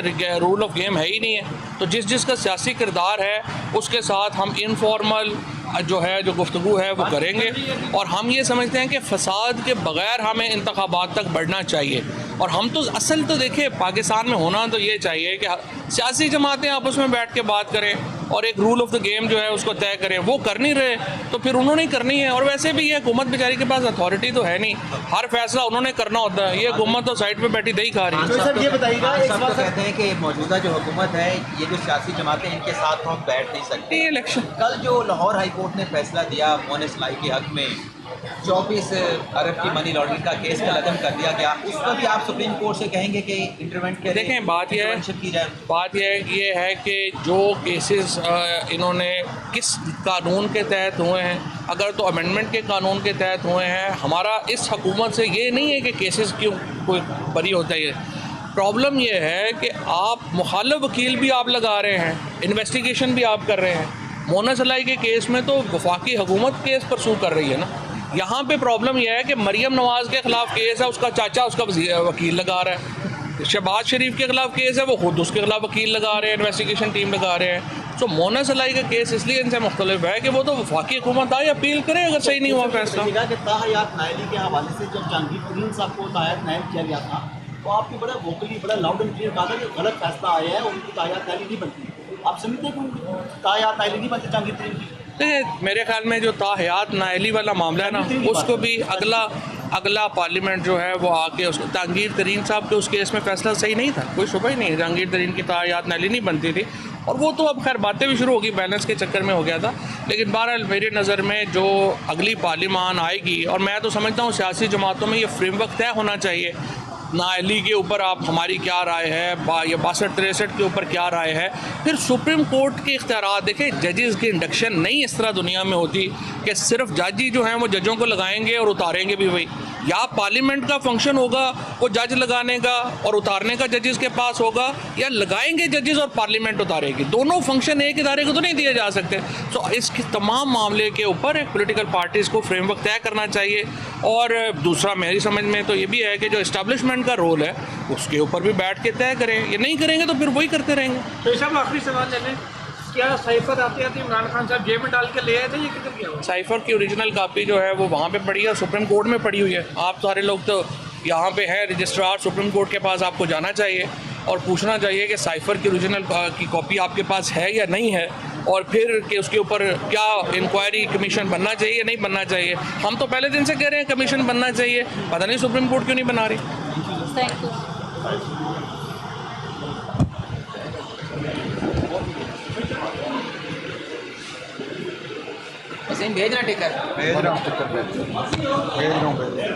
Rule of game है ही नहीं है। तो जिसका सियासी किरदार है उसके साथ हम इनफॉर्मल जो है जो गुफ्तगू है वो करेंगे, और हम ये समझते हैं कि फसाद के बग़ैर हमें इंतखाबात तक बढ़ना चाहिए। और हम तो असल तो देखिए पाकिस्तान में होना तो ये चाहिए कि सियासी जमातें आपस में बैठ के बात करें और एक रूल ऑफ द गेम जो है उसको तय करें। वो कर नहीं रहे तो फिर उन्होंने ही करनी है। और वैसे भी ये हुकूमत बेचारी के पास अथॉरिटी तो है नहीं, हर फैसला उन्होंने करना होता है। ये हुकूमत तो साइड पे बैठी दही खा रही है। तो सर ये बताइएगा, एक बात कहते हैं कि मौजूदा जो हुकूमत है, ये जो सियासी जमातें, इनके साथ हम बैठ नहीं सकते। इलेक्शन कल जो लाहौर हाई कोर्ट ने फैसला दिया मोनिस लाई के हक में 24 अरब की मनी लॉन्ड्रिंग का केस का लदम कर दिया गया, उस पर भी आप सुप्रीम कोर्ट से कहेंगे कि इंटरवेंट करें? देखें बात यह है कि जो केसेस इन्होंने किस कानून के तहत हुए हैं, अगर तो अमेंडमेंट के कानून के तहत हुए हैं। हमारा इस हुकूमत से ये नहीं है कि केसेस क्यों कोई बरी होता है। प्रॉब्लम यह है कि आप मुखालिफ वकील भी आप लगा रहे हैं, इन्वेस्टिगेशन भी आप कर रहे हैं। मोनस अलाई के केस में तो वफाकी हुकूमत केस परसू कर रही है ना। यहाँ पे प्रॉब्लम यह है कि मरियम नवाज़ के ख़िलाफ़ केस है, उसका चाचा उसका वकील लगा रहा है। शहबाज शरीफ के ख़िलाफ़ केस है, वो खुद उसके ख़िलाफ़ वकील लगा रहे हैं, इन्वेस्टिगेशन टीम लगा रहे हैं। तो मोनस अलाई का केस इसलिए इनसे मुख्तलिफ है कि वो तो वफाकी हुकूमत आए अपील करे अगर सही नहीं हुआ फैसला। ताहयात नायली के हवाले से जब जहांगीर तरीन साहब को ताहयात नायल किया गया था तो आपने बड़ा वोकली बड़ा लाउड एंड क्लियर कहा था कि गलत फैसला आया है, उनकी ताहयात नायली नहीं बनती। आप समझते हैं कि ताहयात नायली नहीं बनती जहांगीर तरीन की? देखिए मेरे ख्याल में जो ताहयात नायली वाला मामला है ना, उसको भी अगला पार्लियामेंट जो है वो आके उसको जहांगीर तरीन साहब के उस केस में फैसला सही नहीं था, कोई शुबह ही नहीं है। जहांगीर तरीन की ताहयात नायली नहीं बनती थी, और वो तो अब खैर बातें भी शुरू होगी, बैलेंस के चक्कर में हो गया था। लेकिन बहरहाल मेरी नज़र में जो अगली पार्लियामान आएगी, और मैं तो समझता हूँ सियासी जमातों में ये फ्रेमवर्क तय होना चाहिए। नाअहली के ऊपर आप हमारी क्या राय है, या 62-63 के ऊपर क्या राय है। फिर सुप्रीम कोर्ट के इख्तियारात देखें, जजेस की इंडक्शन नहीं इस तरह दुनिया में होती कि सिर्फ जज ही जो हैं वो जजों को लगाएंगे और उतारेंगे भी वही। या पार्लियामेंट का फंक्शन होगा वो जज लगाने का और उतारने का जजेस के पास होगा, या लगाएंगे जजेस और पार्लियामेंट उतारेगी। दोनों फंक्शन एक इदारे को तो नहीं दिए जा सकते। तो इसके तमाम मामले के ऊपर एक पोलिटिकल पार्टीज़ को फ्रेमवर्क तय करना चाहिए। और दूसरा मेरी समझ में तो ये भी है कि जो इस्टेब्लिशमेंट का रोल है उसके ऊपर भी बैठ के तय करें। ये नहीं करेंगे तो फिर वही करते रहेंगे। तो साहब आखिरी सवाल लेने, क्या साइफर आते आते इमरान खान साहब जेब में डाल के ले आए थे, ये किधर गया हुआ? साइफर की ओरिजिनल कॉपी जो है वो वहाँ पे पड़ी है, सुप्रीम कोर्ट में पड़ी हुई है। आप सारे लोग तो यहाँ पे हैं, रजिस्ट्रार सुप्रीम कोर्ट के पास आपको जाना चाहिए और पूछना चाहिए कि साइफर की ओरिजिनल की कॉपी आपके पास है या नहीं है, और फिर कि उसके ऊपर क्या इंक्वायरी कमीशन बनना चाहिए या नहीं बनना चाहिए। हम तो पहले दिन से कह रहे हैं कमीशन बनना चाहिए, पता नहीं सुप्रीम कोर्ट क्यों नहीं बना रही। Thank you. भेजना टिकट भेज रहा हूँ